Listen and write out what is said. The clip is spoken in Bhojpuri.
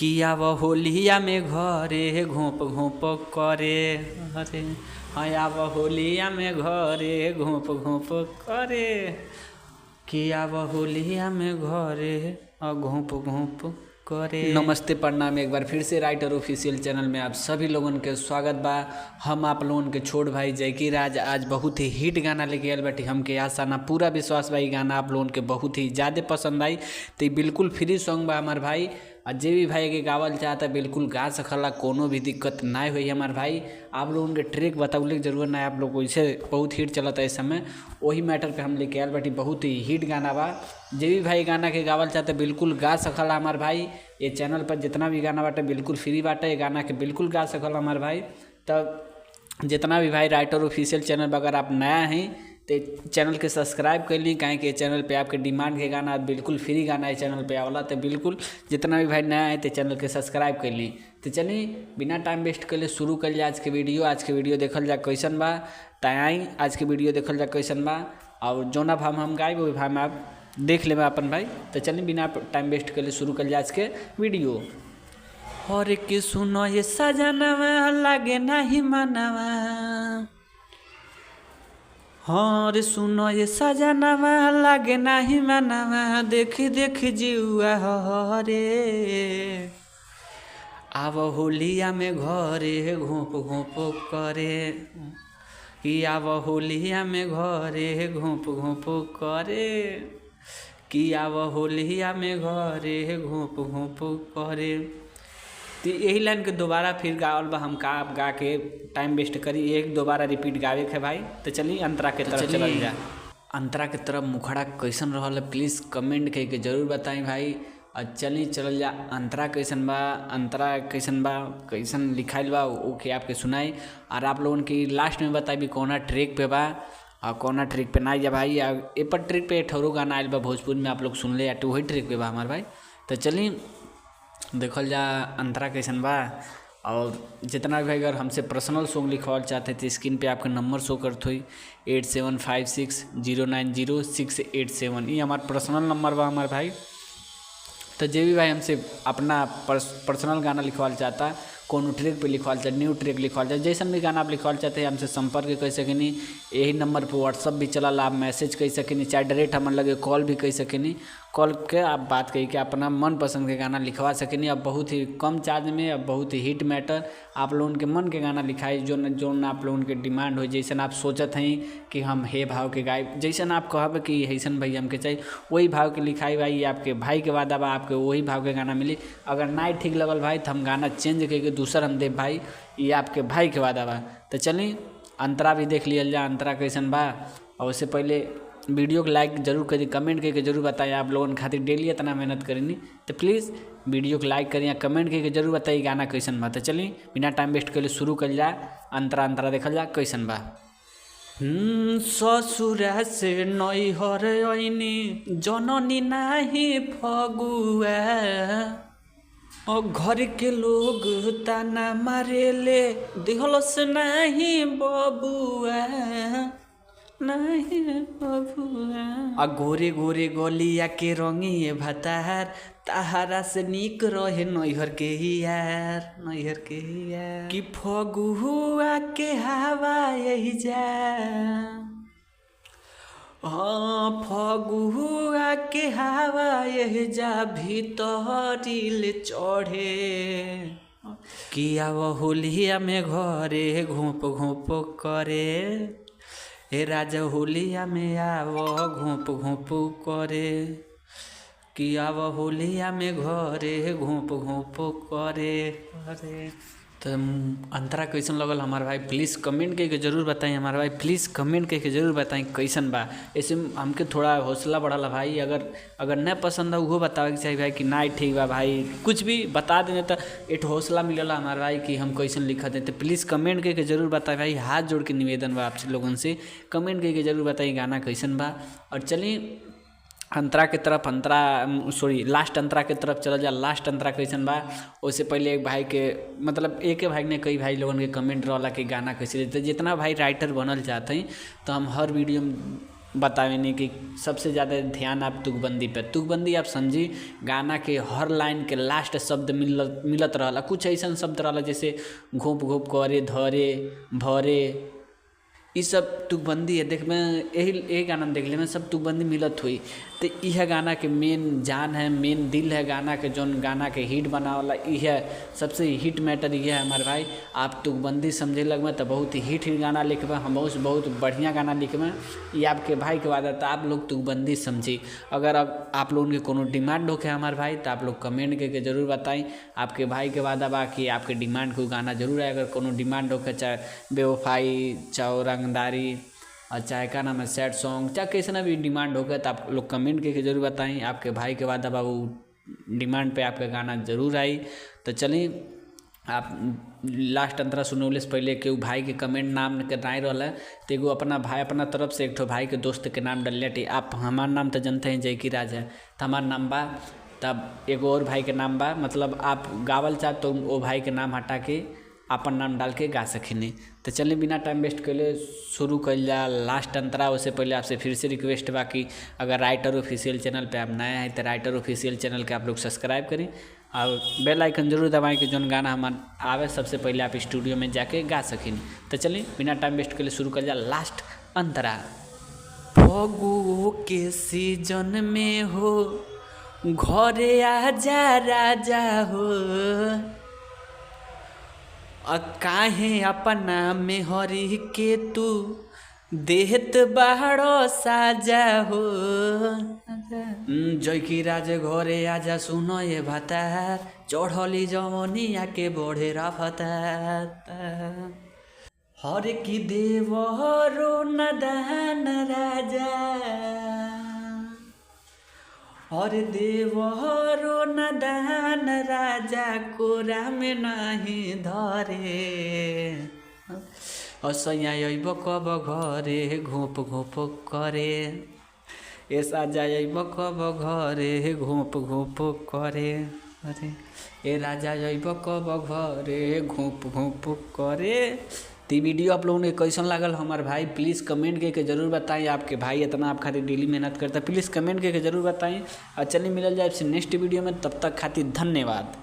किया वो होलिया में घरे घोप घोप करे। अरे हया वो होलिया में घरे घोप घोप करे। किया वो होलिया में घरे घोप घोप करे। नमस्ते प्रणाम, एक बार फिर से राइटर ऑफिशियल चैनल में आप सभी लोगन के स्वागत बा। हम आप लोगन के छोट भाई जैकी राज आज बहुत ही हिट गाना लेके आयल बाटी। हमके आशा ना पूरा विश्वास बा ई गाना आप लोगन के बहुत ही ज़्यादा पसंद आई। तो बिल्कुल फ्री सॉन्ग बा हमार भाई, और जे भी भाई के गावल चाहता बिल्कुल गा सकला, कोनो भी दिक्कत ना हुई हमार भाई। आप लोगन के ट्रैक बताउले की जरूरत ना, आप लोग वैसे बहुत हिट चलता है इस समय, वही मैटर पे हम लेके आयल बाटी। बहुत ही हिट गाना बा, जे भी भाई गाना के गावल चाहता बिल्कुल गा सकला हमार भाई। ये चैनल पर जितना भी गाना बाटे बिल्कुल फ्री बाटे, ये गाना के बिल्कुल गा सकला हमार भाई। तब जितना भी भाई राइटर ऑफिशियल चैनल पर अगर आप नया हैं तो चैनल के सब्सक्राइब कर ली, कहें कि चैनल पे आपके डिमांड के गाना बिल्कुल फ्री गाना है चैनल पे आवला। तो बिल्कुल जितना भी भाई नया है तो चैनल के सब्सक्राइब कर ली। तो चलिए बिना टाइम वेस्ट कर ले शुरू कर लिया आज के वीडियो। आज के वीडियो देखल जा कैसन बा, तई आज के वीडियो देखल जा कैसन बा, और जोना भाव हम गाए वही भाव में आप देख ले अपन भाई। तो चलिए बिना टाइम वेस्ट कर ले शुरू कर लिया आज के वीडियो। और कि सुनो ये सजनवा लागे नहीं मनवा, हाँ रे सुनो ये सजनवा लागे नहीं मनवा, देखी देखी जीवा हरे। आव होलिया में घरे घोप घोप करे। कि आव होलिया में घरे घोप घोप करे। कि आव होलिया में घरे घोप घोप करे। तो यही लाइन के दोबारा फिर गावल बा, हम का गा के टाइम वेस्ट करी, एक दोबारा रिपीट गावे के भाई। तो चलिए अंतरा के तरफ चल जा। अंतरा के तरफ मुखड़ा कैसन रहा है प्लीज़ कमेंट करके जरूर बताएं भाई। और चलिए चल जा अंतरा कैसन बा, अंतरा कैसन बा, कैसन लिखाइल बा ओके आपके सुनाई। और आप लोगन की लास्ट में बताई भी कौना ट्रैक पे बा और कौना ट्रैक पे ना जा भाई। ए पर ट्रैक पे ठहरो गाना आयल बा भोजपुर में, आप लोग सुन ले या तो वही ट्रैक पे बा हमारे भाई। तो चलिए देखल जा अंतरा कैसन बा। और जितना भी अगर हमसे पर्सनल सॉन्ग लिखवाल चाहते थे स्क्रीन पे आपका नंबर शो करते हुई 8756090687, ये हमारा पर्सनल नंबर बा हमारे भाई। तो जे भी भाई हमसे अपना पर्सनल गाना लिखवाल चाहता, कौन ट्रैक पे लिखवाल चाहते, न्यू ट्रैक लिखवाल चाहते, जैसन भी गाना आप लिखवाल चाहते हैं हमसे संपर्क कर सकेनी। यही नंबर पर व्हाट्सअप भी चला, आप मैसेज कर सकेनी, चाहे डायरेक्ट हमारे लगे कॉल भी कर सकेनी। कॉल के आप बात कही के अपना मन पसंद के गाना लिखवा सकेनी। अब बहुत ही कम चार्ज में, अब बहुत ही हिट मैटर आप लोगों के मन के गाना लिखाई, जो न आप लोगों के डिमांड हो, जैसन आप सोचत हैं कि हम हे भाव के गाय, जैसन आप कहब कि ऐसन भाई हमके चाहिए वही भाव के लिखाई भाई। ये आपके भाई के वादा बा, आपके वही भाव के गाना मिली। अगर ना ठीक लगल भाई तो हम गाना चेंज करके दूसरा हम देव भाई, ये आपके भाई के वादा बा। तो चलिए अंतरा भी देख लिया जा अंतरा कैसन बा। और उससे पहले वीडियो को लाइक जरूर करिए, कमेंट करके जरूर बताइए। आप लोगों के खातिर डेली इतना मेहनत करेंगे तो प्लीज़ वीडियो को लाइक करिए, कमेंट करके जरूर बताइए गाना कैसन बा। तो चलिए बिना टाइम वेस्ट कर शुरू कर जा अंतरा। अंतरा देखल जा कैसन बा। ससुरा से नैहर अइनी जननी नाही फगुआ, और घर के लोग ताना मारेले दिहलस नहीं बबुआ, नहीं बबुआ। आ गोरे गोरे गलिया के रंगिए भतार, ताहारा से निक रहे नैहर के यार, नैहर के यार। कि फगुआ के हवा यही जा, हाँ फगुआ के हवा यही जा भीतरिल चढ़े। किया वो होलिया में घरे घोप घोप करे। हे राजा होलिया में आवो घोप घोप करे। कि आवो होलिया में घरे घोप घोप करे। अरे तो अंतरा कैसन लगल हमारे भाई प्लीज़ कमेंट करके जरूर बताएं हमारे भाई, प्लीज़ कमेंट करके जरूर बताएं कैसन बा। ऐसे हमके थोड़ा हौसला बढ़ला भाई। अगर नहीं पसंद है वो बतावे के चाहिए भाई कि ना ठीक बा भाई, कुछ भी बता देने तो एक हौसला मिलेला हमारे भाई कि हम कैसन लिखा देते। प्लीज़ कमेंट करके जरूर बताएं भाई, हाथ जोड़ के निवेदन बा आप लोगों से, कमेंट करके जरूर बताइए गाना कैसन बा। और चलिए अंतरा के तरफ, लास्ट अंतरा के तरफ चल जा। लास्ट अंतरा कैसन बा उससे पहले एक भाई के मतलब एक भाई ने कई भाई लोगों के कमेंट रहला कि गाना कैसे देते। जितना भाई राइटर बनल चाहते हैं तो हम हर वीडियो में बतावे नहीं कि सबसे ज़्यादा ध्यान आप तुकबंदी पे। तुकबंदी आप समझी गाना के हर लाइन के लास्ट शब्द मिलत रहला। कुछ ऐसा शब्द रहला जैसे घोप घोप करे, धरे, भरे, ये सब तुकबंदी है। देख में यही गाना में देख ले में सब तुकबंदी मिलत हुई। तो यह गाना के मेन जान है, मेन दिल है गाना के, जौन गाना के हिट बनावला यह सबसे हिट मैटर यह है हमारे भाई। आप तुकबंदी समझे लगमे तो बहुत हिट गाना लिखबे, हम बहुत बढ़िया गाना लिखबे, ये आपके भाई के वादा। तो आप लोग तुकबंदी समझी। अगर आप लोगों के कोनो डिमांड होके हमारे भाई तो आप लोग कमेंट करके जरूर बताएं। आपके भाई के वादा बा कि आपके डिमांड कोई गाना जरूर है। अगर कोनो डिमांड होके, चाहे बेवफाई, चाहे रंगदारी, और चाहे का नाम है सैड सॉन्ग, चाहे कैसे ना भी डिमांड होगा तो आप लोग कमेंट करके जरूर बताएं। आपके भाई के वादा बाबू डिमांड पे आपका गाना जरूर आई। तो चलिए आप लास्ट अंतरा सुनौले से पहले केहू भाई के कमेंट नाम के नहीं रहा तो एगो अपना भाई अपना तरफ से एक ठो भाई के दोस्त के नाम डलिए। आप हमार नाम तो जानते हैं जयकी राज है, तो हमार नाम बा, तब एगो और भाई के नाम बा, मतलब आप गावल चाह तो वो भाई के नाम हटा के अपन नाम डाल के गा सकिनी। तो चलिए बिना टाइम वेस्ट कैले शुरू कल जा लास्ट अंतरा। उससे पहले आपसे फिर से रिक्वेस्ट बा कि अगर राइटर ऑफिशियल चैनल पे आप नए हैं तो राइटर ऑफिशियल चैनल के आप लोग सब्सक्राइब करें और बेल आइकन जरूर दबाएं कि जौन गाना हमारे आवे सबसे पहले आप स्टूडियो में जाके गा सकें। तो चलिए बिना टाइम वेस्ट कैले शुरू कर जा लास्ट अंतरा। फगुओ के सीजन में हो घरे आजा राजा हो, काहे अपना में हरी के तू देहत बाहरो साजा हो। जयकी राज घरे आजा सुनो ये भातार, चढ़ली जमनिया के बढ़े रफ्तार। हर की देवरो नदान राजा, और देवरो नदान राजा कोरा में नहीं धरे। असैया अइब कब घरे घोप घोप करे, ऐसा जाइब कब घरे घोप घोप करे। अरे ए राजा अइब कब घरे घोप घोप करे। तो वीडियो आप लोगों ने कैसन लागल हमारे भाई प्लीज़ कमेंट करके जरूर बताएं। आपके भाई इतना आप खातिर डेली मेहनत करता है, प्लीज़ कमेंट करके जरूर बताएं। और चलिए मिलल जाए नेक्स्ट वीडियो में, तब तक खातिर धन्यवाद।